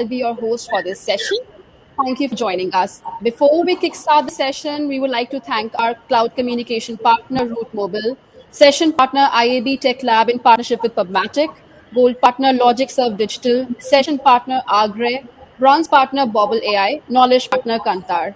I'll be your host for this session. Thank you for joining us. Before we kickstart the session, we would like to thank our cloud communication partner, Root Mobile, session partner, IAB Tech Lab in partnership with Pubmatic, gold partner, LogicServe Digital, session partner, Agre, bronze partner, Bobble AI, knowledge partner, Kantar.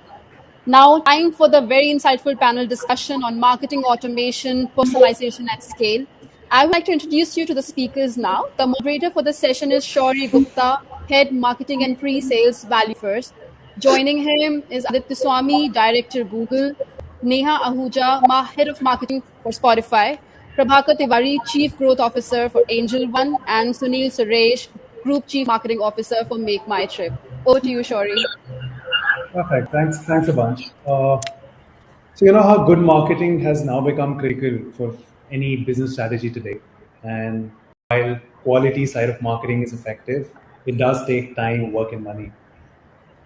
Now, time for the very insightful panel discussion on marketing automation, personalization at scale. I would like to introduce you to the speakers now. The moderator for the session is Shauri Gupta, Head Marketing and Pre-Sales Value First. Joining him is Aditya Swami, Director Google, Neha Ahuja, Head of Marketing for Spotify, Prabhakar Tiwari, Chief Growth Officer for Angel One, and Sunil Suresh, Group Chief Marketing Officer for Make My Trip. Over to you, Shauri. Perfect. Thanks a bunch. So you know how good marketing has now become critical for any business strategy today. And while quality side of marketing is effective, it does take time, work, and money.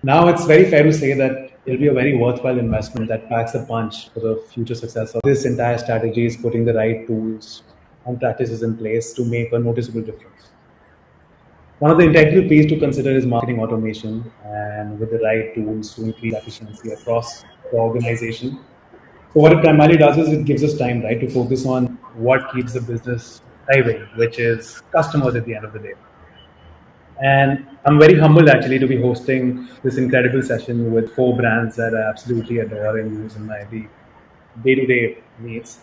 Now it's very fair to say that it'll be a very worthwhile investment that packs a punch for the future success of this entire strategy is putting the right tools and practices in place to make a noticeable difference. One of the integral piece to consider is marketing automation and with the right tools to increase efficiency across the organization. So what it primarily does is it gives us time, right, to focus on what keeps the business thriving, which is customers at the end of the day. And I'm very humbled actually to be hosting this incredible session with four brands that I absolutely adore and use in my day-to-day needs.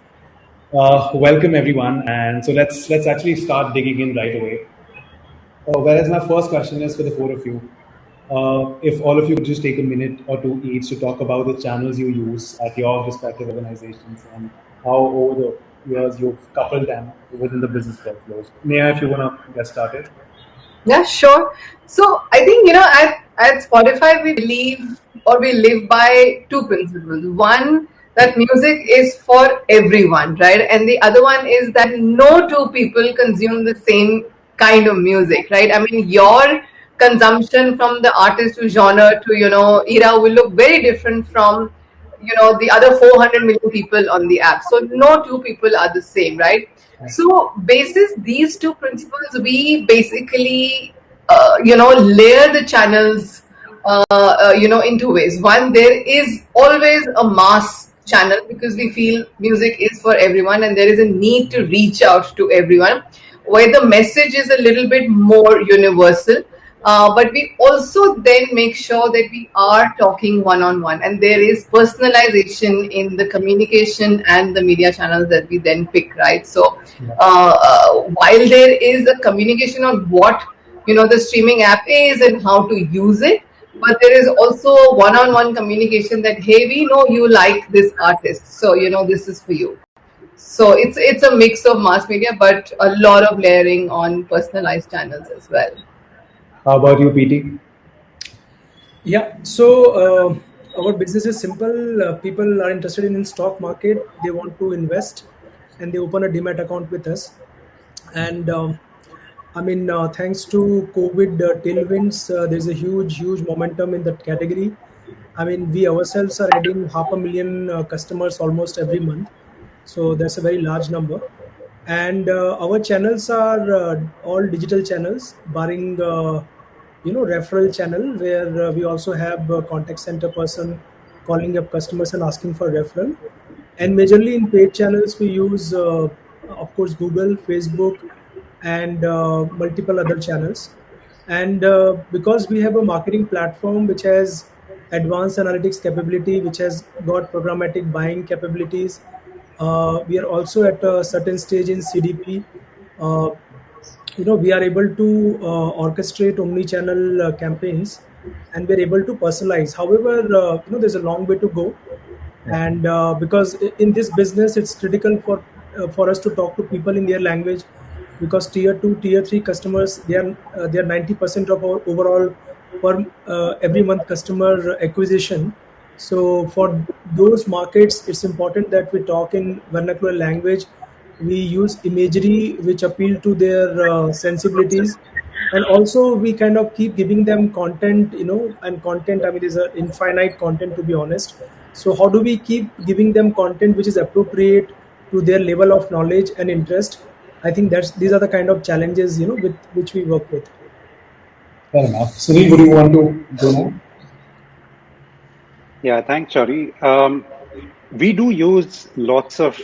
Welcome everyone, and so let's actually start digging in right away. Whereas my first question is for the four of you. If all of you could just take a minute or two each to talk about the channels you use at your respective organizations and how over the years you've coupled them within the business workflows. Neha, if you want to get started. Yeah, sure. So I think, at Spotify, we believe or we live by two principles. One, that music is for everyone, right? And the other one is that no two people consume the same kind of music, right? I mean, your consumption from the artist to genre to, era will look very different from, the other 400 million people on the app. So no two people are the same, right? So, basis these two principles, we basically, layer the channels, into ways. One, there is always a mass channel because we feel music is for everyone and there is a need to reach out to everyone, where the message is a little bit more universal. But we also then make sure that we are talking one-on-one and there is personalization in the communication and the media channels that we then pick, right? So while there is a communication on what the streaming app is and how to use it, but there is also one-on-one communication that, hey, we know you like this artist, so this is for you. So it's a mix of mass media, but a lot of layering on personalized channels as well. How about you, PT? Yeah, so our business is simple. People are interested in stock market. They want to invest, and they open a Demat account with us. And thanks to COVID tailwinds, there's a huge momentum in that category. I mean, we ourselves are adding 500,000 customers almost every month, so that's a very large number. And our channels are all digital channels, barring referral channel where we also have a contact center person calling up customers and asking for referral. And majorly in paid channels, we use, of course, Google, Facebook, and multiple other channels. And because we have a marketing platform which has advanced analytics capability, which has got programmatic buying capabilities, we are also at a certain stage in CDP. We are able to orchestrate omni-channel campaigns, and we're able to personalize. However, there's a long way to go, and because in this business, it's critical for us to talk to people in their language, because tier 2, tier 3 customers, they are 90% of our overall per every month customer acquisition. So for those markets, it's important that we talk in vernacular language. We use imagery which appeal to their sensibilities, and also we kind of keep giving them content, and content, I mean, is an infinite content, to be honest. So how do we keep giving them content which is appropriate to their level of knowledge and interest? I think these are the kind of challenges with which we work with. Fair enough. Sunil, would you want to go now? Yeah, thanks, Chori. We do use lots of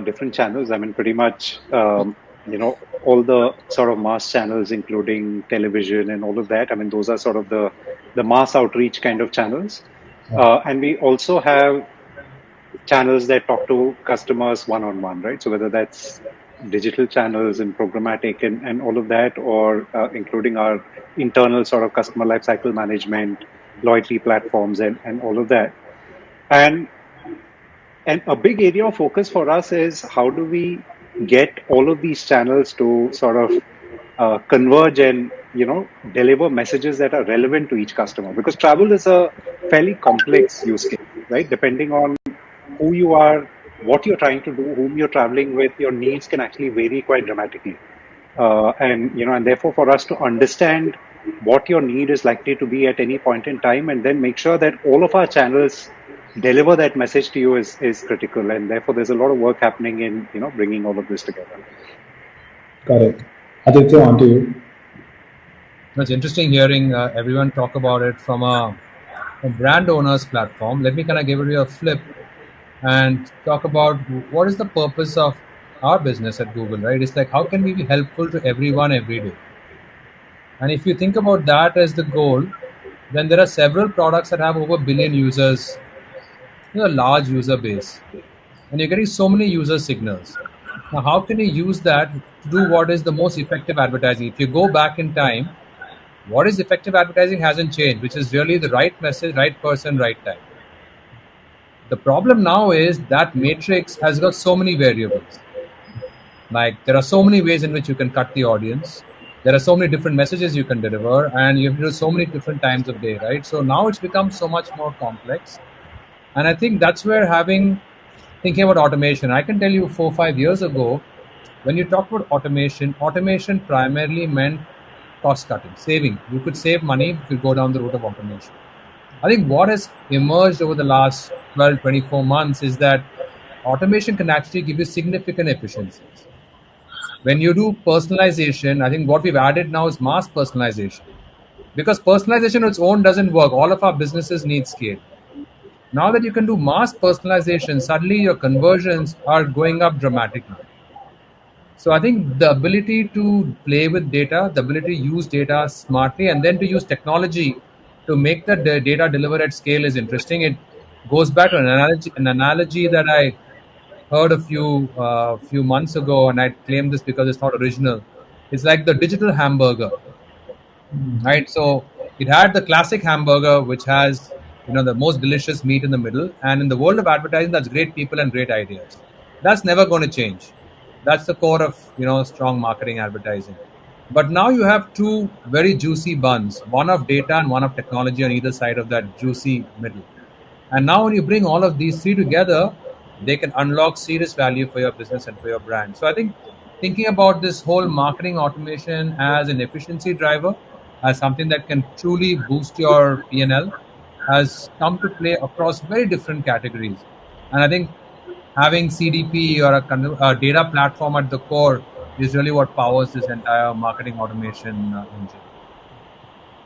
different channels. I mean, pretty much, all the sort of mass channels, including television and all of that. I mean, those are sort of the mass outreach kind of channels. And we also have channels that talk to customers one on one, right? So whether that's digital channels and programmatic and all of that, or including our internal sort of customer lifecycle management, loyalty platforms, and all of that. And a big area of focus for us is how do we get all of these channels to sort of converge and deliver messages that are relevant to each customer, because travel is a fairly complex use case, right? Depending on who you are, what you're trying to do, whom you're traveling with, your needs can actually vary quite dramatically. And therefore for us to understand what your need is likely to be at any point in time, and then make sure that all of our channels deliver that message to you is critical. And therefore there's a lot of work happening in bringing all of this together. Got it. Aditya, on to you. It's interesting hearing everyone talk about it from a brand owner's platform. Let me kind of give it a flip and talk about what is the purpose of our business at Google, right? It's like, how can we be helpful to everyone every day? And if you think about that as the goal, then there are several products that have over 1 billion users, a large user base, and you're getting so many user signals. Now, how can you use that to do what is the most effective advertising? If you go back in time, what is effective advertising hasn't changed, which is really the right message, right person, right time. The problem now is that matrix has got so many variables. Like, there are so many ways in which you can cut the audience. There are so many different messages you can deliver, and you have to do so many different times of day, right? So now it's become so much more complex. And I think that's where thinking about automation, I can tell you 4 or 5 years ago, when you talk about automation primarily meant cost cutting, saving. You could save money if you go down the route of automation. I think what has emerged over the last 12, 24 months is that automation can actually give you significant efficiencies. When you do personalization, I think what we've added now is mass personalization. Because personalization on its own doesn't work. All of our businesses need scale. Now that you can do mass personalization, suddenly your conversions are going up dramatically. So I think the ability to play with data, the ability to use data smartly, and then to use technology to make the data deliver at scale is interesting. It goes back to an analogy that I heard a few months ago, and I claim this because it's not original. It's like the digital hamburger, right? So it had the classic hamburger, which has the most delicious meat in the middle, and in the world of advertising, that's great people and great ideas. That's never going to change. That's the core of strong marketing advertising. But now you have two very juicy buns, one of data and one of technology on either side of that juicy middle. And now when you bring all of these three together, they can unlock serious value for your business and for your brand. So I think thinking about this whole marketing automation as an efficiency driver, as something that can truly boost your P&L, has come to play across very different categories. And I think having CDP or a data platform at the core is really what powers this entire marketing automation engine.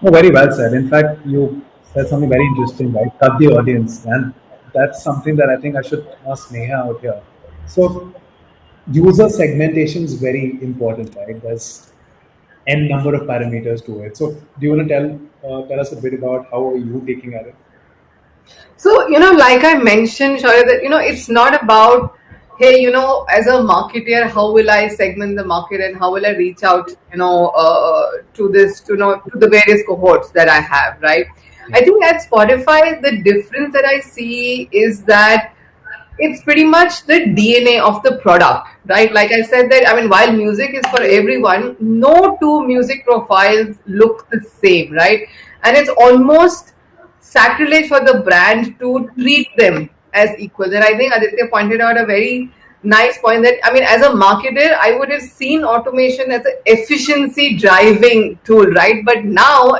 No, very well said. In fact, you said something very interesting, right? Cut the audience. And that's something that I think I should ask Neha out here. So, user segmentation is very important, right? There's n number of parameters to it. So, do you want to tell us a bit about how are you taking at it? So, like I mentioned, Shaurya, that, it's not about, hey, as a marketer, how will I segment the market and how will I reach out, to this, to the various cohorts that I have, right? I think at Spotify, the difference that I see is that it's pretty much the DNA of the product, right? Like I said that, I mean, while music is for everyone, no two music profiles look the same, right? And it's almost sacrilege for the brand to treat them as equals. And I think Aditya pointed out a very nice point that, I mean, as a marketer, I would have seen automation as an efficiency driving tool, right? But now,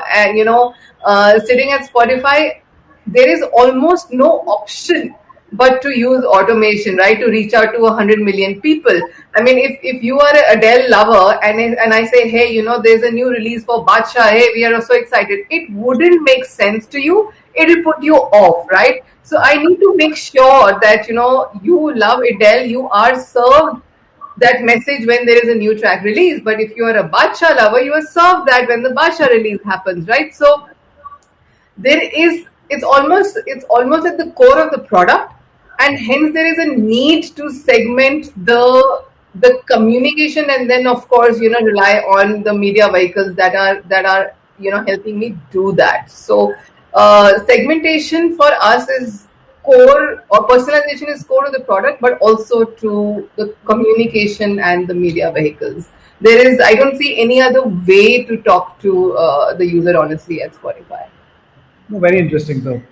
sitting at Spotify, there is almost no option but to use automation, right, to reach out to 100 million people. I mean, if you are an Adele lover and I say, hey, there's a new release for Bacha, hey, we are so excited, it wouldn't make sense to you. It'll put you off, right? So I need to make sure that you love Adele, you are served that message when there is a new track release. But if you are a Bacha lover, you are served that when the Bacha release happens, right? So there is it's almost at the core of the product, and hence there is a need to segment the communication, and then of course rely on the media vehicles that are helping me do that. So segmentation for us is core, or personalization is core to the product, but also to the communication and the media vehicles. I don't see any other way to talk to the user honestly at Spotify. No, very interesting, the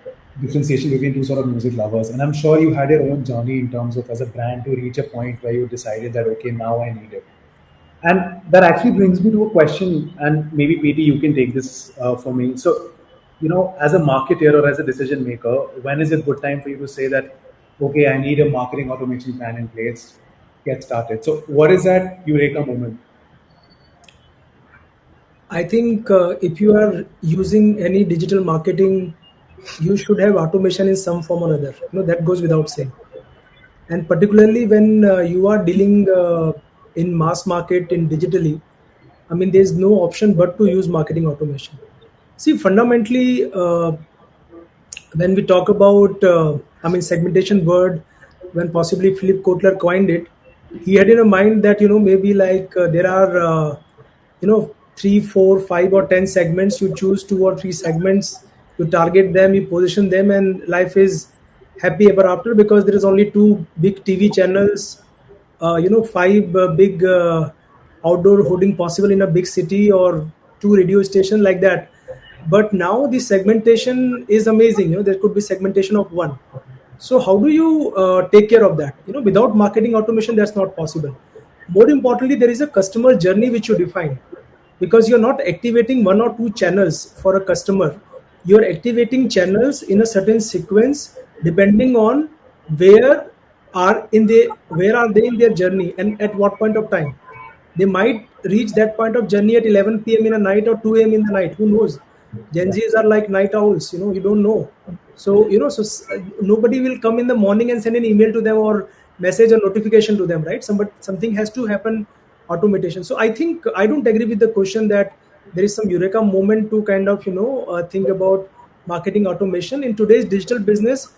differentiation between two sort of music lovers. And I'm sure you had your own journey in terms of as a brand to reach a point where you decided that, okay, now I need it. And that actually brings me to a question, and maybe PT, you can take this for me. So, as a marketer or as a decision maker, when is a good time for you to say that, okay, I need a marketing automation plan in place, get started? So, what is that eureka moment? I think if you are using any digital marketing, you should have automation in some form or other. That goes without saying. And particularly when you are dealing in mass market in digitally, I mean, there's no option but to use marketing automation. See, fundamentally, when we talk about, I mean, segmentation word, when possibly Philip Kotler coined it, he had in a mind that, maybe like there are, 3, 4, 5 or 10 segments. You choose 2 or 3 segments, you target them, you position them, and life is happy ever after, because there is only 2 big TV channels, 5 big outdoor hoarding possible in a big city, or 2 radio station like that. But now the segmentation is amazing. There could be segmentation of 1. So how do you take care of that? Without marketing automation, that's not possible. More importantly, there is a customer journey which you define, because you're not activating 1 or 2 channels for a customer. You're activating channels in a certain sequence depending on where are they in their journey and at what point of time. They might reach that point of journey at 11 p.m. in a night or 2 a.m. in the night. Who knows? Gen Zs are like night owls. You don't know. So nobody will come in the morning and send an email to them or message or notification to them, right? Something has to happen automation. So I think I don't agree with the question that there is some eureka moment to kind of think about marketing automation in today's digital business.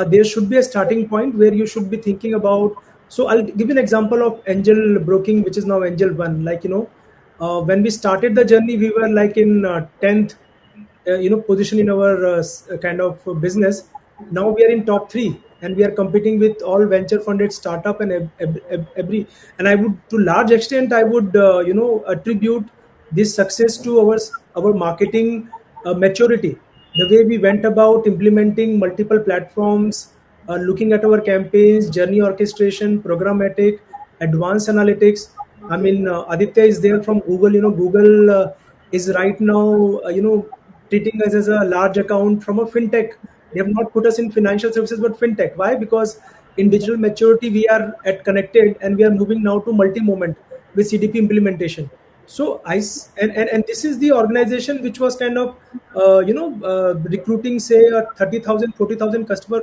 There should be a starting point where you should be thinking about. So I'll give you an example of angel broking, which is now Angel One. Like, when we started the journey, we were like in 10th position in our kind of business. Now we are in top 3, and we are competing with all venture funded startup and every. And I would, to large extent, I would attribute this success to our marketing maturity, the way we went about implementing multiple platforms, looking at our campaigns, journey orchestration, programmatic, advanced analytics. I mean, Aditya is there from Google. Google is right now, treating us as a large account from a fintech. They have not put us in financial services, but fintech. Why? Because in digital maturity, we are at connected, and we are moving now to multi-moment with CDP implementation. So and this is the organization which was kind of recruiting, say, 30,000, 40,000 customer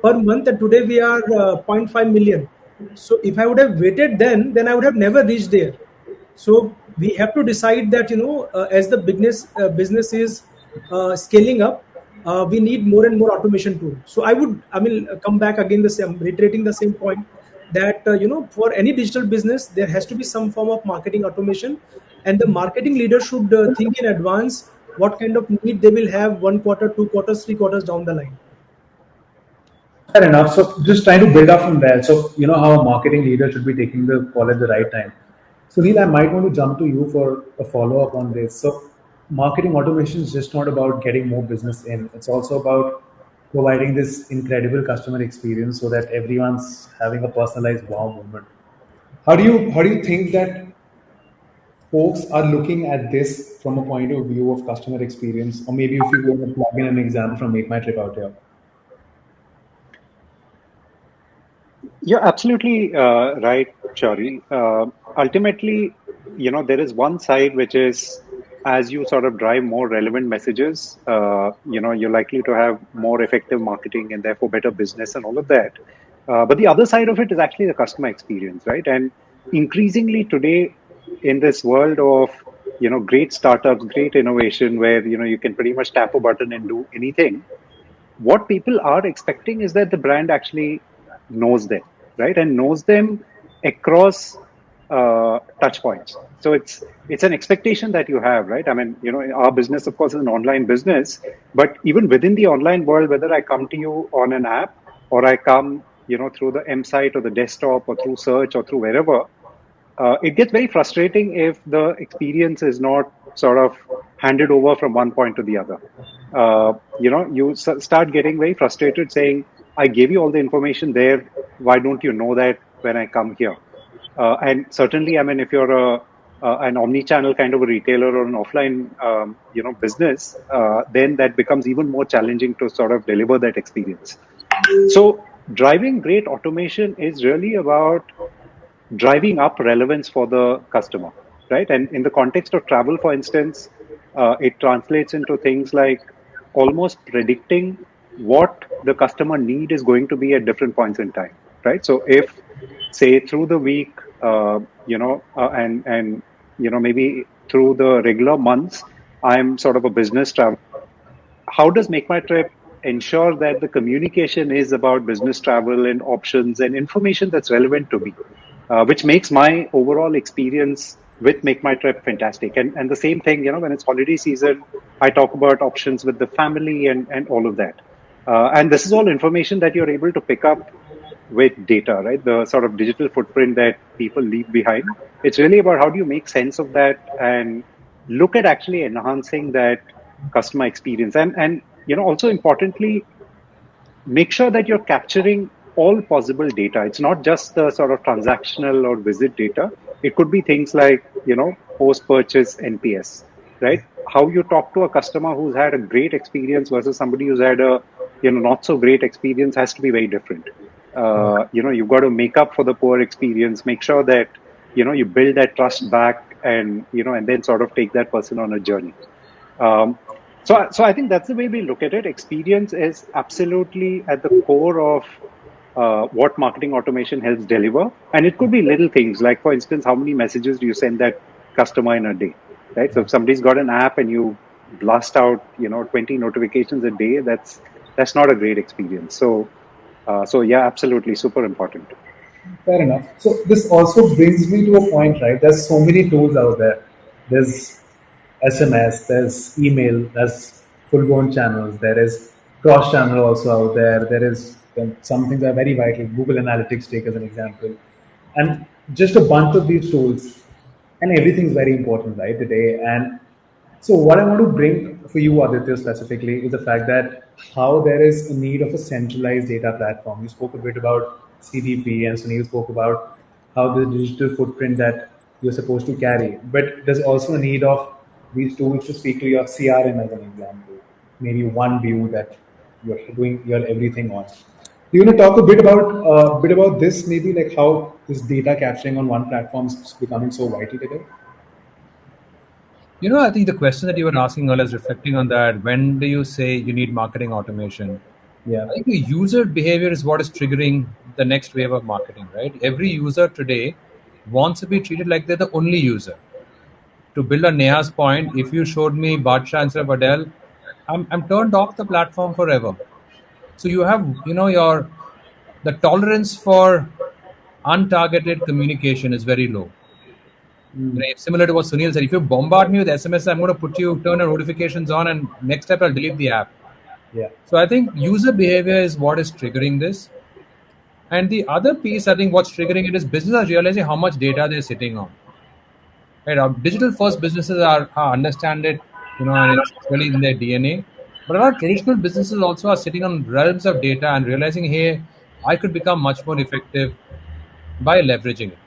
per month, and today we are 0.5 million. So if I would have waited then I would have never reached there. So we have to decide that as the business is scaling up, we need more and more automation tools. So I mean, come back again, the same, reiterating the same point, that for any digital business there has to be some form of marketing automation, and the marketing leader should think in advance what kind of need they will have 1 quarter, 2 quarters, 3 quarters down the line. Fair enough. So just trying to build up from there. So how a marketing leader should be taking the call at the right time. So Neil, I might want to jump to you for a follow up on this. So marketing automation is just not about getting more business in. It's also about providing this incredible customer experience so that everyone's having a personalized wow moment. How do you think that folks are looking at this from a point of view of customer experience? Or maybe if you want to plug in an example from Make My Trip Out Here. You're absolutely right, Chauri. Ultimately, there is one side which is as you sort of drive more relevant messages, you're likely to have more effective marketing and therefore better business and all of that. But the other side of it is actually the customer experience, right? And increasingly today, in this world of great startups, great innovation, where you can pretty much tap a button and do anything, what people are expecting is that the brand actually knows them, right, and knows them across touch points. So it's an expectation that you have, right? I mean, our business, of course, is an online business, but even within the online world, whether I come to you on an app or I come, through the M site or the desktop or through search or through wherever, it gets very frustrating if the experience is not sort of handed over from one point to the other. You start getting very frustrated saying, I gave you all the information there. Why don't you know that when I come here? And certainly, I mean, if you're an omni-channel kind of a retailer or an offline, business, then that becomes even more challenging to sort of deliver that experience. So driving great automation is really about driving up relevance for the customer, right? And in the context of travel, for instance, it translates into things like almost predicting what the customer need is going to be at different points in time, right? So if, say, through the week, and maybe through the regular months, I'm sort of a business travel. How does Make My Trip ensure that the communication is about business travel and options and information that's relevant to me, which makes my overall experience with Make My Trip fantastic? And the same thing, when it's holiday season, I talk about options with the family and all of that. And this is all information that you're able to pick up with data, right? The sort of digital footprint that people leave behind. It's really about how do you make sense of that and look at actually enhancing that customer experience. And also importantly, make sure that you're capturing all possible data. It's not just the sort of transactional or visit data. It could be things like, post-purchase NPS, right? How you talk to a customer who's had a great experience versus somebody who's had a, not so great experience has to be very different. You've got to make up for the poor experience, make sure that, you build that trust back and, and then sort of take that person on a journey. So I think that's the way we look at it. Experience is absolutely at the core of what marketing automation helps deliver. And it could be little things like, for instance, how many messages do you send that customer in a day, right? So if somebody's got an app and you blast out, 20 notifications a day, that's not a great experience. So yeah, absolutely, super important. Fair enough. So this also brings me to a point, right? There's so many tools out there. There's SMS, there's email, there's full-blown channels, there is cross-channel also out there. There is some things that are very vital. Google Analytics, take as an example, and just a bunch of these tools, and everything's very important, right, today. And so what I want to bring for you, Aditya, specifically is the fact that how there is a need of a centralized data platform. You spoke a bit about CDP, and Sunil spoke about how the digital footprint that you're supposed to carry. But there's also a need of these tools to speak to your CRM as an example. Maybe one view that you're doing your everything on. Do you want to talk a bit about this? Maybe like how this data capturing on one platform is becoming so vital today. I think the question that you were asking earlier is reflecting on that. When do you say you need marketing automation? Yeah. I think the user behavior is what is triggering the next wave of marketing, right? Every user today wants to be treated like they're the only user. To build on Neha's point, if you showed me Badshah instead of Adele, I'm turned off the platform forever. So you have, the tolerance for untargeted communication is very low. Similar to what Sunil said, if you bombard me with SMS, I'm going to turn your notifications on, and next step I'll delete the app. Yeah. So I think user behavior is what is triggering this. And the other piece, I think what's triggering it is businesses are realizing how much data they're sitting on. Right, our digital first businesses are understand it, and it's really in their DNA. But a lot of traditional businesses also are sitting on realms of data and realizing, hey, I could become much more effective by leveraging it.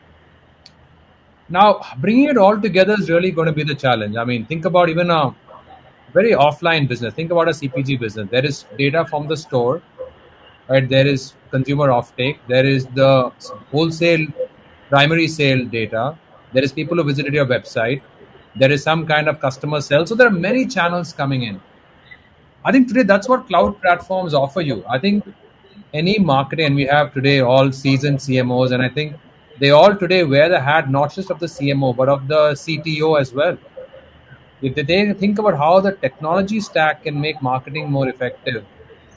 Now, bringing it all together is really going to be the challenge. I mean, think about even a very offline business. Think about a CPG business. There is data from the store, right? There is consumer offtake, there is the wholesale primary sale data, there is people who visited your website, there is some kind of customer sale. So there are many channels coming in. I think today that's what cloud platforms offer you. I think any marketing, and we have today all seasoned CMOs, and I think they all today wear the hat not just of the CMO but of the CTO as well. If they think about how the technology stack can make marketing more effective,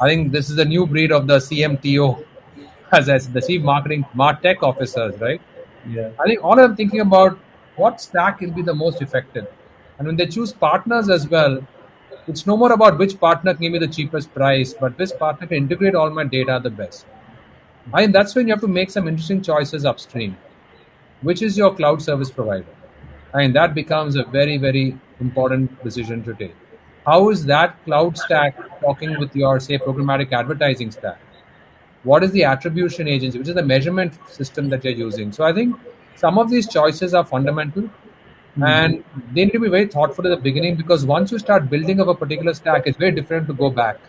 I think this is the new breed of the CMTO, as I said, the Chief Marketing Tech Officers, right? Yeah. I think all I'm thinking about what stack will be the most effective. And when they choose partners as well, it's no more about which partner can give me the cheapest price, but which partner can integrate all my data the best. I think that's when you have to make some interesting choices upstream. Which is your cloud service provider? And that becomes a very, very important decision to take. How is that cloud stack talking with your, say, programmatic advertising stack? What is the attribution agency, which is the measurement system that you're using? So I think some of these choices are fundamental and they need to be very thoughtful at the beginning, because once you start building up a particular stack, it's very different to go back.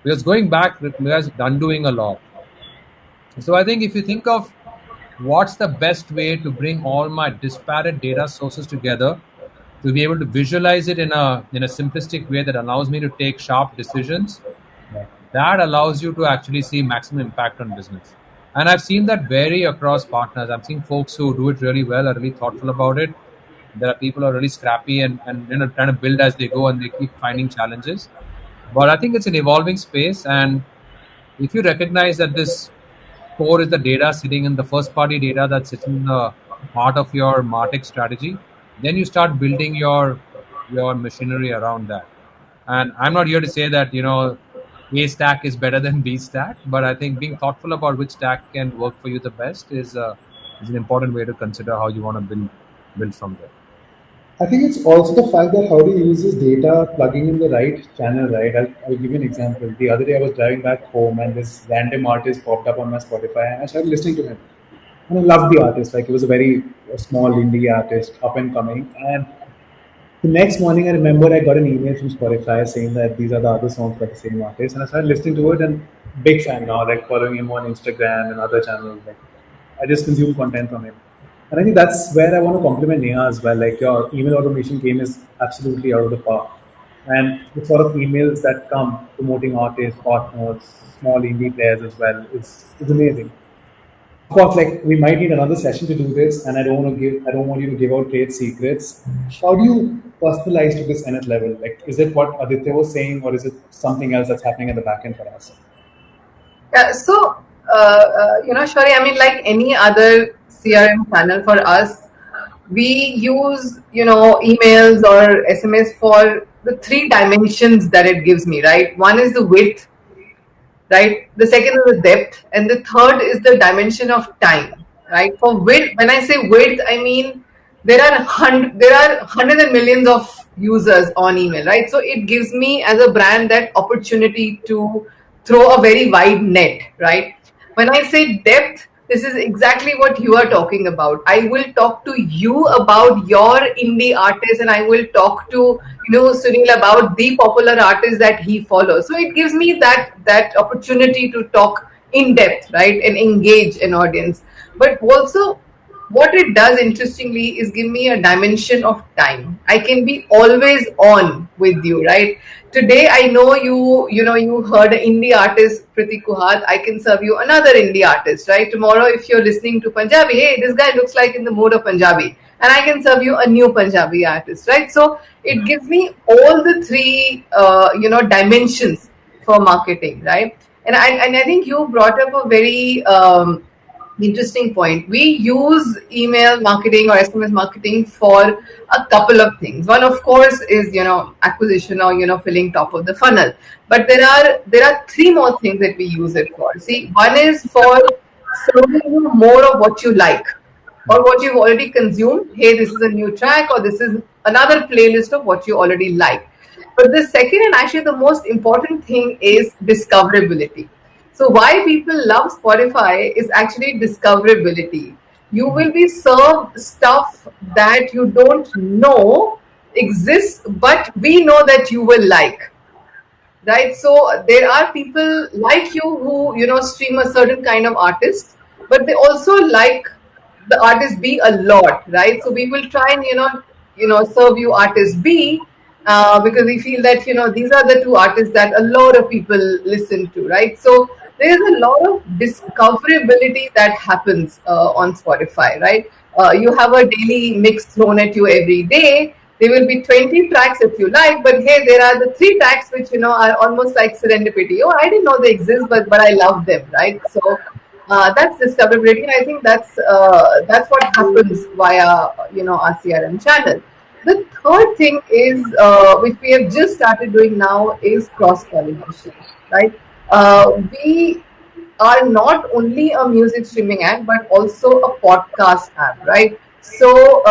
Because going back requires undoing a lot. So I think if you think of what's the best way to bring all my disparate data sources together to be able to visualize it in a simplistic way that allows me to take sharp decisions, that allows you to actually see maximum impact on business. And I've seen that vary across partners. I've seen folks who do it really well, are really thoughtful about it. There are people who are really scrappy and trying to build as they go, and they keep finding challenges. But I think it's an evolving space, and if you recognize that this core is the data sitting in the first party data that's sitting in the heart of your MarTech strategy, then you start building your machinery around that. And I'm not here to say that A stack is better than B stack, but I think being thoughtful about which stack can work for you the best is an important way to consider how you want to build from there. I think it's also the fact that how do you use this data, plugging in the right channel, right? I'll give you an example. The other day I was driving back home and this random artist popped up on my Spotify and I started listening to him. And I loved the artist. Like, he was a small indie artist, up and coming. And the next morning I remember I got an email from Spotify saying that these are the other songs by the same artist. And I started listening to it, and big fan now, like following him on Instagram and other channels. Like, I just consume content from him. And I think that's where I want to compliment Neha as well. Like, your email automation game is absolutely out of the park. And the sort of emails that come promoting artists, partners, small indie players as well is amazing. Of course, like, we might need another session to do this, and I don't want you to give out trade secrets. How do you personalize to this nth level? Like, is it what Aditya was saying, or is it something else that's happening at the back end for us? Yeah, so, Shwari, I mean, like any other CRM channel for us, we use, emails or SMS for the three dimensions that it gives me, right? One is the width, right? The second is the depth, and the third is the dimension of time, right? For width, when I say width, I mean there are hundreds and millions of users on email, right? So it gives me as a brand that opportunity to throw a very wide net, right? When I say depth, this is exactly what you are talking about. I will talk to you about your indie artist, and I will talk to Sunil about the popular artist that he follows. So it gives me that opportunity to talk in depth, right, and engage an audience. But also, what it does interestingly is give me a dimension of time. I can be always on with you, right? Today I know you heard an indie artist, Pratik Kuhat. I can serve you another indie artist, right? Tomorrow, if you're listening to Punjabi, hey, this guy looks like in the mood of Punjabi, and I can serve you a new Punjabi artist, right? So it gives me all the three dimensions for marketing, right? And I think you brought up a very interesting point. We use email marketing or SMS marketing for a couple of things. One, of course, is acquisition or filling top of the funnel. But there are three more things that we use it for. See, one is for serving you more of what you like or what you've already consumed. Hey, this is a new track, or this is another playlist of what you already like. But the second and actually the most important thing is discoverability. So why people love Spotify is actually discoverability. You will be served stuff that you don't know exists, but we know that you will like. right? So there are people like you who, stream a certain kind of artist, but they also like the artist B a lot, right? So we will try and, serve you artist B, because we feel that, these are the two artists that a lot of people listen to, right? So there's a lot of discoverability that happens on Spotify, right? You have a daily mix thrown at you every day. There will be 20 tracks if you like, but hey, there are the three tracks which, are almost like serendipity. Oh, I didn't know they exist, but I love them, right? So that's discoverability, and I think that's what happens via, our CRM channel. The third thing is, which we have just started doing now, is cross pollination, right? We are not only a music streaming app but also a podcast app, right? So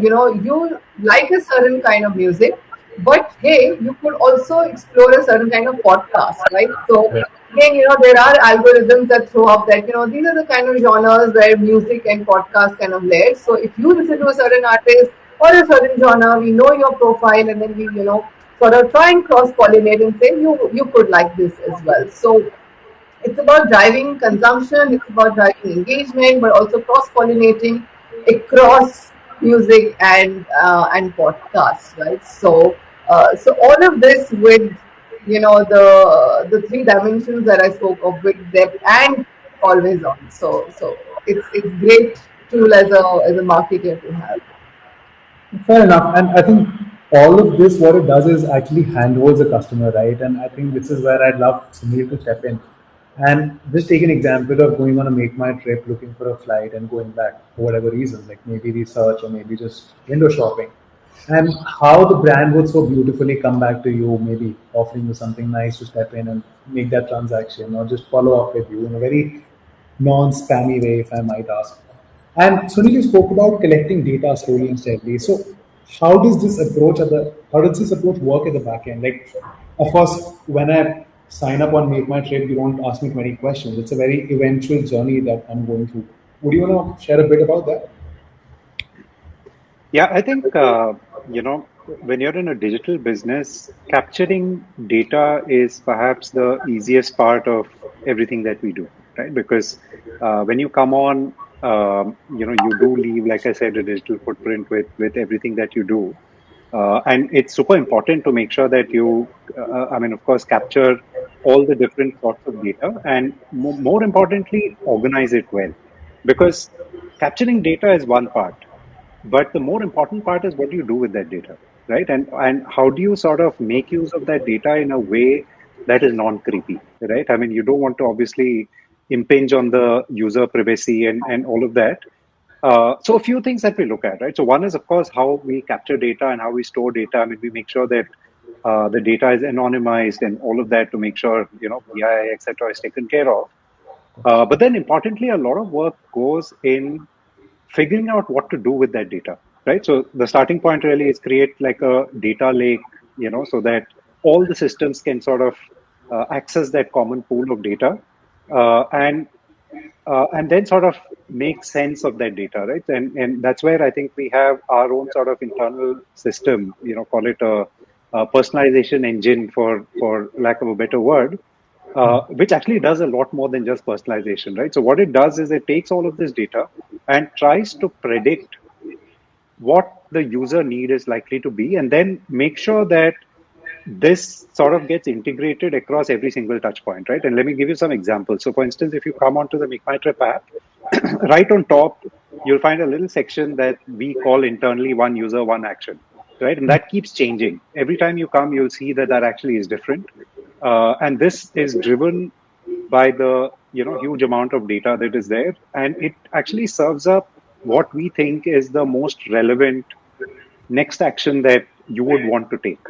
you like a certain kind of music, but hey, you could also explore a certain kind of podcast, right? So again, there are algorithms that throw up that, these are the kind of genres where music and podcast kind of layer. So if you listen to a certain artist or a certain genre, we know your profile, and then we, sort of try and cross pollinate and say you could like this as well. So it's about driving consumption, it's about driving engagement, but also cross pollinating across music and podcasts, right? So all of this with, the three dimensions that I spoke of, with depth and always on. So it's great tool as a marketer to have. Fair enough. And I think all of this, what it does is actually handholds the customer, right? And I think this is where I'd love Sunil to step in. And just take an example of going on a make my trip, looking for a flight and going back for whatever reason, like maybe research or maybe just window shopping. And how the brand would so beautifully come back to you, maybe offering you something nice to step in and make that transaction or just follow up with you in a very non-spammy way, if I might ask. And Sunil, you spoke about collecting data slowly and steadily. So, how does this approach work at the back end? Like, of course, when I sign up on Make My Trip, you don't ask me 20 questions. It's a very eventual journey that I'm going through. Would you want to share a bit about that? Yeah, I think, when you're in a digital business, capturing data is perhaps the easiest part of everything that we do, right? Because when you come on, you do leave, like I said, a digital footprint with everything that you do. And it's super important to make sure that you, of course, capture all the different sorts of data and more importantly, organize it well. Because capturing data is one part, but the more important part is what do you do with that data, right? And how do you sort of make use of that data in a way that is non-creepy, right? I mean, you don't want to obviously impinge on the user privacy and all of that. So a few things that we look at, right? So one is, of course, how we capture data and how we store data. I mean, we make sure that the data is anonymized and all of that to make sure, PII, et cetera, is taken care of. But then importantly, a lot of work goes in figuring out what to do with that data, right? So the starting point really is create like a data lake, so that all the systems can sort of access that common pool of data, and then sort of make sense of that data, right? And that's where I think we have our own sort of internal system, call it a personalization engine for lack of a better word, which actually does a lot more than just personalization, right? So what it does is it takes all of this data and tries to predict what the user need is likely to be, and then make sure that this sort of gets integrated across every single touch point, right? And let me give you some examples. So for instance, if you come onto the Make My Trip app, right on top, you'll find a little section that we call internally one user, one action, right? And that keeps changing. Every time you come, you'll see that actually is different. And this is driven by the huge amount of data that is there, and it actually serves up what we think is the most relevant next action that you would want to take.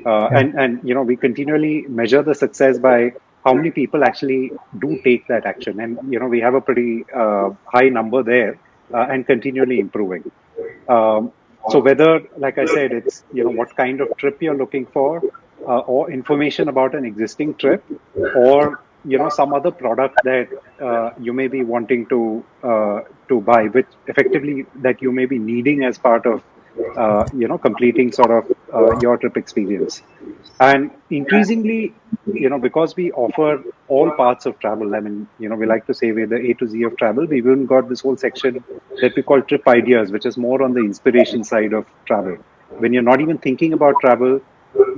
And we continually measure the success by how many people actually do take that action, and we have a pretty high number there, and continually improving. So whether, like I said, it's what kind of trip you're looking for, or information about an existing trip, or some other product that you may be wanting to buy, which effectively that you may be needing as part of completing sort of your trip experience. And increasingly, because we offer all parts of travel, I mean, we like to say we're the A to Z of travel. We've even got this whole section that we call trip ideas, which is more on the inspiration side of travel. When you're not even thinking about travel,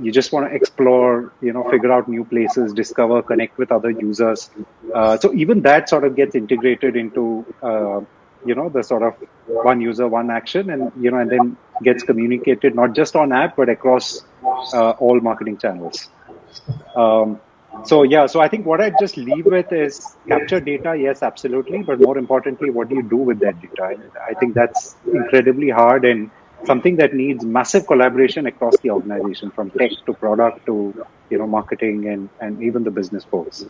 you just want to explore, figure out new places, discover, connect with other users. So even that sort of gets integrated into, the sort of one user, one action, and then gets communicated not just on app, but across all marketing channels. So I think what I'd just leave with is capture data, yes, absolutely, but more importantly, what do you do with that data? And I think that's incredibly hard and something that needs massive collaboration across the organization, from tech to product to marketing and even the business folks.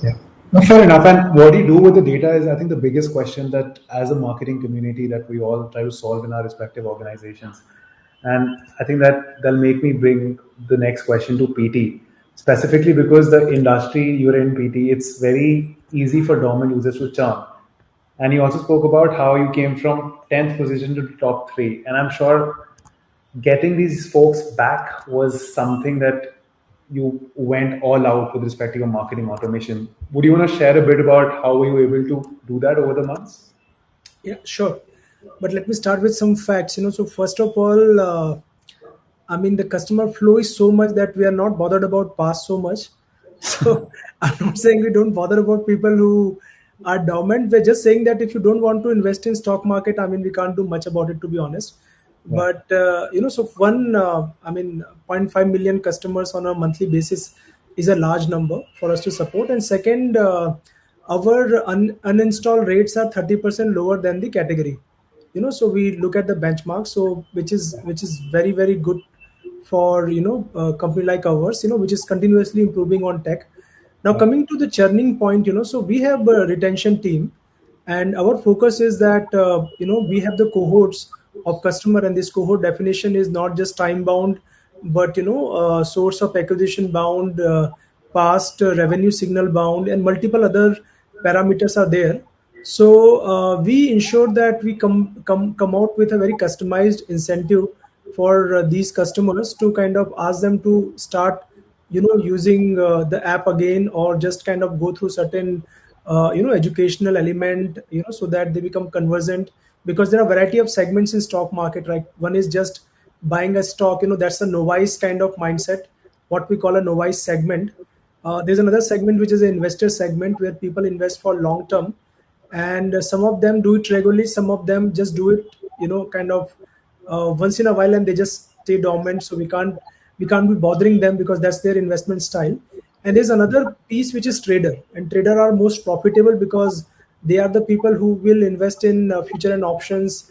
Yeah. No, fair enough. And what do you do with the data is, I think, the biggest question that, as a marketing community, that we all try to solve in our respective organizations. And I think that that'll make me bring the next question to PT, specifically because the industry you're in, PT, it's very easy for dormant users to churn. And you also spoke about how you came from 10th position to the top three. And I'm sure getting these folks back was something that you went all out with respect to your marketing automation. Would you want to share a bit about how were you able to do that over the months? Yeah, sure. But let me start with some facts. So first of all, I mean, the customer flow is so much that we are not bothered about past so much. So I'm not saying we don't bother about people who are dormant. We're just saying that if you don't want to invest in stock market, I mean, we can't do much about it, to be honest. Yeah. But so one, I mean, 0.5 million customers on a monthly basis is a large number for us to support. And second, our uninstall rates are 30% lower than the category. So we look at the benchmark, so which is very, very good for a company like ours, which is continuously improving on tech. Now coming to the churning point, so we have a retention team, and our focus is that we have the cohorts of customer, and this cohort definition is not just time bound, but source of acquisition bound, past revenue signal bound, and multiple other parameters are there. So we ensure that we come out with a very customized incentive for these customers to kind of ask them to start using the app again, or just kind of go through certain educational element, so that they become conversant, because there are variety of segments in stock market, right? One is just buying a stock, that's a novice kind of mindset, what we call a novice segment. There's another segment which is an investor segment, where people invest for long term, and some of them do it regularly, some of them just do it kind of once in a while, and they just stay dormant, so we can't be bothering them because that's their investment style. And there's another piece which is trader, and trader are most profitable because they are the people who will invest in future and options.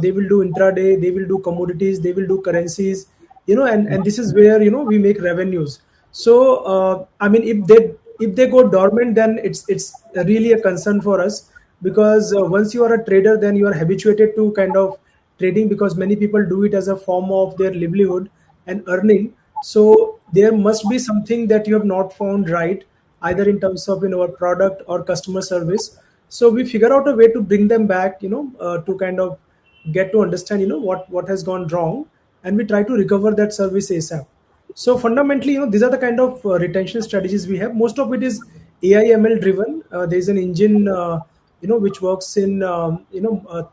They will do intraday, they will do commodities, they will do currencies, and this is where we make revenues. So I mean, if they go dormant, then it's really a concern for us, because once you are a trader, then you are habituated to kind of trading, because many people do it as a form of their livelihood and earning. So there must be something that you have not found right, either in terms of our product or customer service. So we figure out a way to bring them back, to kind of get to understand what has gone wrong, and we try to recover that service ASAP. So fundamentally, these are the kind of retention strategies we have. Most of it is AI/ML driven. There's an engine, which works in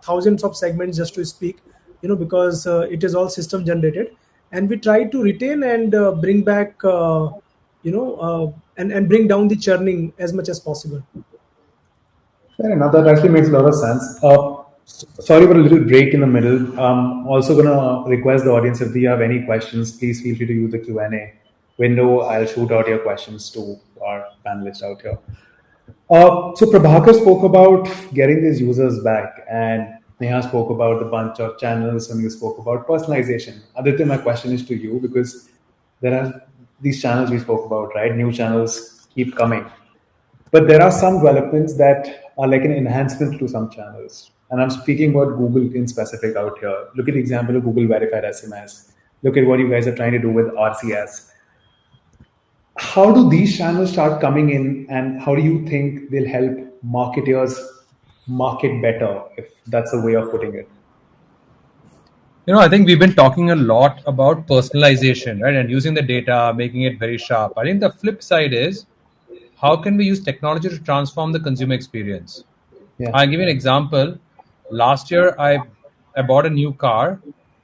thousands of segments, just to speak, because it is all system generated, and we try to retain and bring back, and bring down the churning as much as possible. Fair enough. That actually makes a lot of sense. Sorry for a little break in the middle. I'm also going to request the audience, if you have any questions, please feel free to use the Q&A window. I'll shoot out your questions to our panelists out here. So Prabhakar spoke about getting these users back, and Neha spoke about the bunch of channels, and you spoke about personalization. Aditya, my question is to you, because there are these channels we spoke about, right? New channels keep coming. But there are some developments that are like an enhancement to some channels. And I'm speaking about Google in specific out here. Look at the example of Google Verified SMS. Look at what you guys are trying to do with RCS. How do these channels start coming in, and how do you think they'll help marketers market better, if that's a way of putting it? I think we've been talking a lot about personalization, right? And using the data, making it very sharp. I think the flip side is how can we use technology to transform the consumer experience? Yeah. I'll give you an example. Last year, I bought a new car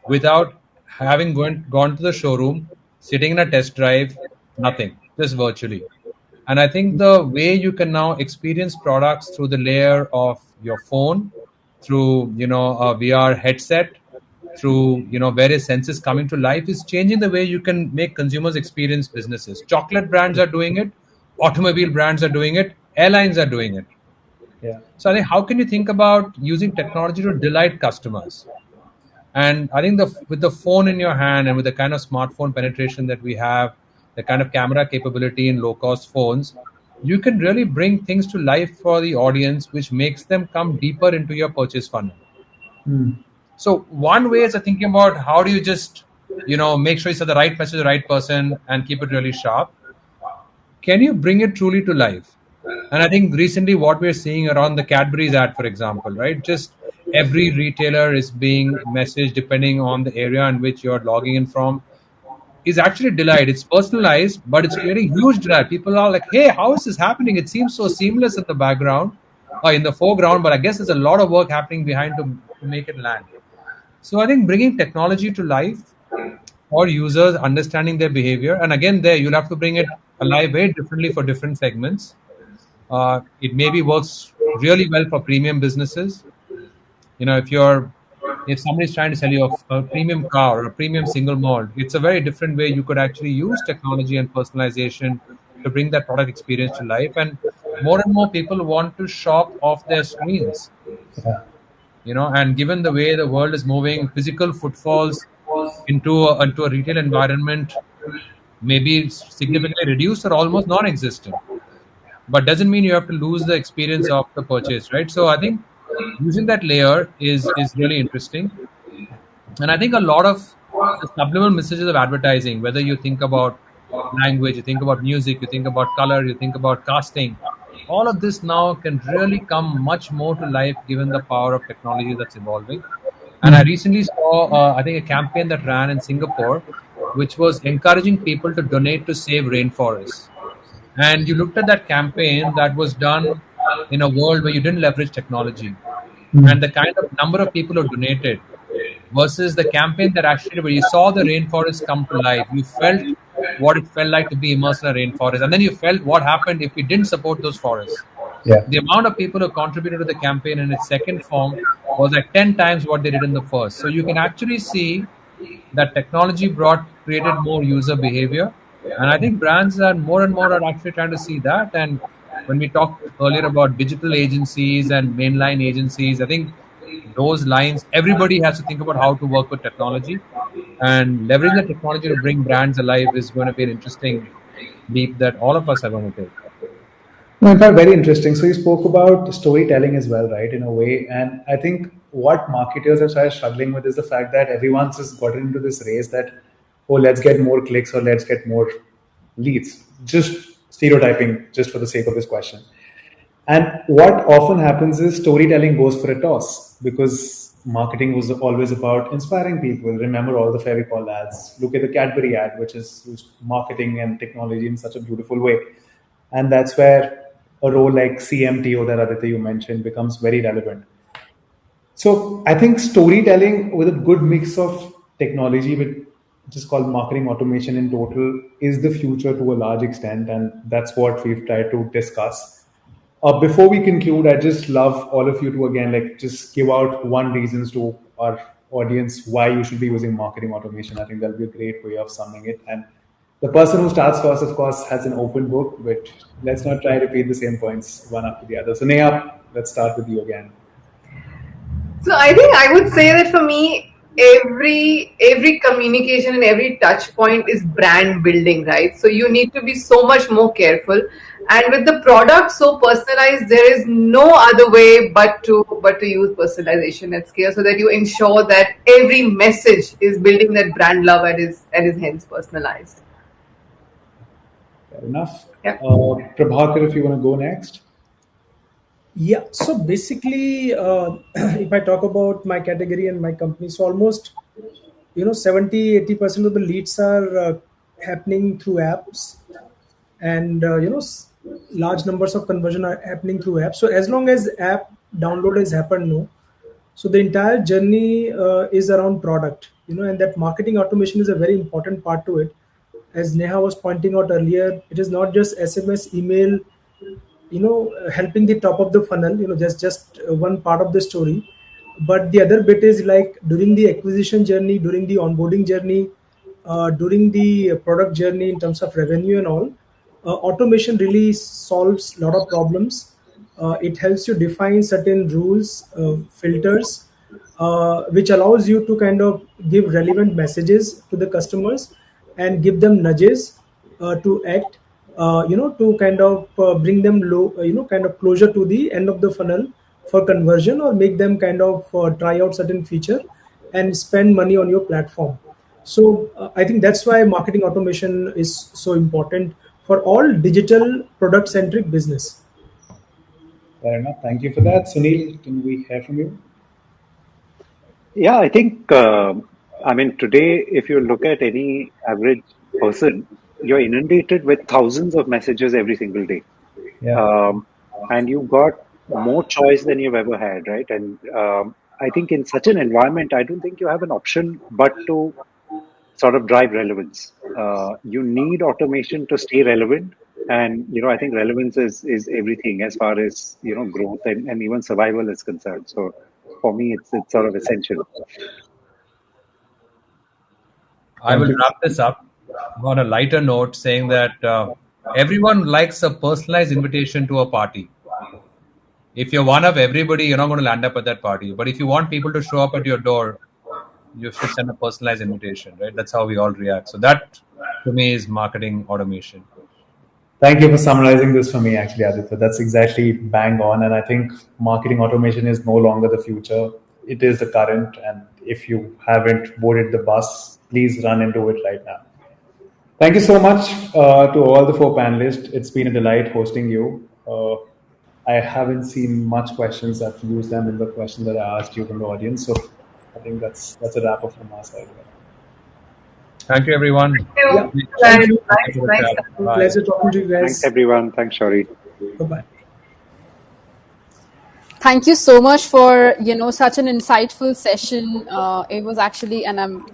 without having gone to the showroom, sitting in a test drive, nothing, just virtually. And I think the way you can now experience products through the layer of your phone, through a VR headset, through various senses coming to life is changing the way you can make consumers experience businesses. Chocolate brands are doing it, automobile brands are doing it, airlines are doing it. Yeah. So I think how can you think about using technology to delight customers? And I think with the phone in your hand and with the kind of smartphone penetration that we have, the kind of camera capability in low cost phones, you can really bring things to life for the audience, which makes them come deeper into your purchase funnel. So one way is thinking about how do you just, make sure you set the right message to the right person and keep it really sharp. Can you bring it truly to life? And I think recently what we're seeing around the Cadbury's ad, for example, right? Just every retailer is being messaged depending on the area in which you're logging in from is actually delight. It's personalized, but it's creating huge delight. People are like, hey, how is this happening? It seems so seamless in the background or in the foreground, but I guess there's a lot of work happening behind to make it land. So I think bringing technology to life or users understanding their behavior, and again, there you'll have to bring it alive very differently for different segments. It maybe works really well for premium businesses. If somebody's trying to sell you a premium car or a premium single malt, it's a very different way you could actually use technology and personalization to bring that product experience to life. And more people want to shop off their screens. Yeah. And given the way the world is moving, physical footfalls into a retail environment may be significantly reduced or almost non-existent, but doesn't mean you have to lose the experience of the purchase, right? So I think using that layer is really interesting. And I think a lot of the subliminal messages of advertising, whether you think about language, you think about music, you think about color, you think about casting, all of this now can really come much more to life given the power of technology that's evolving. And I recently saw, I think, a campaign that ran in Singapore, which was encouraging people to donate to save rainforests. And you looked at that campaign that was done in a world where you didn't leverage technology. And the kind of number of people who donated versus the campaign that actually where you saw the rainforest come to life, you felt what it felt like to be immersed in a rainforest, and then you felt what happened if we didn't support those forests. Yeah. The amount of people who contributed to the campaign in its second form was like 10 times what they did in the first. So you can actually see that technology created more user behavior. And I think brands are more and more are actually trying to see that. And when we talked earlier about digital agencies and mainline agencies, I think those lines, everybody has to think about how to work with technology, and leveraging the technology to bring brands alive is going to be an interesting leap that all of us are going to take. No, in fact, very interesting. So you spoke about storytelling as well, right? In a way, and I think what marketers have started struggling with is the fact that everyone's just gotten into this race that, oh, let's get more clicks or let's get more leads. Just stereotyping, just for the sake of this question. And what often happens is storytelling goes for a toss because marketing was always about inspiring people. Remember all the Fevicol ads. Look at the Cadbury ad, which is used marketing and technology in such a beautiful way. And that's where a role like CMT or that Aditya you mentioned becomes very relevant. So I think storytelling with a good mix of technology, which is called marketing automation in total, is the future to a large extent, and that's what we've tried to discuss. Before we conclude, I just love all of you to again just give out one reasons to our audience why you should be using marketing automation. I think that'll be a great way of summing it. And the person who starts first, of course, has an open book, but let's not try to repeat the same points one after the other. So Neha, let's start with you again. So I think I would say that for me, every communication and every touch point is brand building, right? So you need to be so much more careful. And with the product so personalized, there is no other way but to use personalization at scale, so that you ensure that every message is building that brand love and is hence personalized. Fair enough. Yeah. Prabhakar, if you want to go next. Yeah, so basically, if I talk about my category and my company, so almost 70-80% of the leads are happening through apps, and large numbers of conversion are happening through apps. So as long as app download has happened, no, so the entire journey is around product, and that marketing automation is a very important part to it. As Neha was pointing out earlier, it is not just SMS, email, helping the top of the funnel, just one part of the story. But the other bit is like during the acquisition journey, during the onboarding journey, during the product journey in terms of revenue and all, automation really solves a lot of problems. It helps you define certain rules, filters, which allows you to kind of give relevant messages to the customers and give them nudges to act, to kind of bring them low, kind of closer to the end of the funnel for conversion, or make them kind of try out certain feature and spend money on your platform. So I think that's why marketing automation is so important for all digital product centric business. Fair enough. Thank you for that. Sunil, can we hear from you? Yeah, I think, I mean, today, if you look at any average person, you're inundated with thousands of messages every single day. Yeah. And you've got more choice than you've ever had, right? And I think in such an environment, I don't think you have an option but to sort of drive relevance. You need automation to stay relevant. And, I think relevance is everything as far as, growth and even survival is concerned. So for me, it's sort of essential. I will wrap this up on a lighter note, saying that everyone likes a personalized invitation to a party. If you're one of everybody, you're not going to land up at that party. But if you want people to show up at your door, you should send a personalized invitation, right? That's how we all react. So that, to me, is marketing automation. Thank you for summarizing this for me, actually, Aditya. That's exactly bang on. And I think marketing automation is no longer the future. It is the current. And if you haven't boarded the bus, please run into it right now. Thank you so much to all the four panelists. It's been a delight hosting you. I haven't seen much questions. I've used them in the question that I asked you from the audience. So I think that's a wrap up from our side. Thank you, everyone. Thank you. Thank you. Nice. Bye. Pleasure talking to you guys. Thanks, everyone. Thanks, Shauri. Bye-bye. Thank you so much for such an insightful session. It was actually, and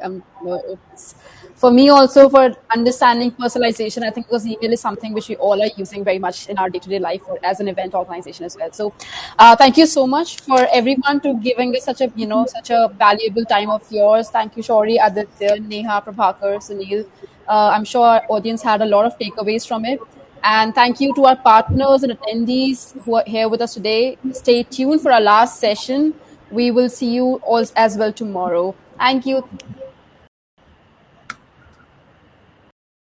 it's, for me also, for understanding personalization. I think because email is something which we all are using very much in our day-to-day life or as an event organization as well. So thank you so much for everyone to giving us such a valuable time of yours. Thank you, Shauri, Aditya, Neha, Prabhakar, Sunil. I'm sure our audience had a lot of takeaways from it. And thank you to our partners and attendees who are here with us today. Stay tuned for our last session. We will see you all as well tomorrow. Thank you.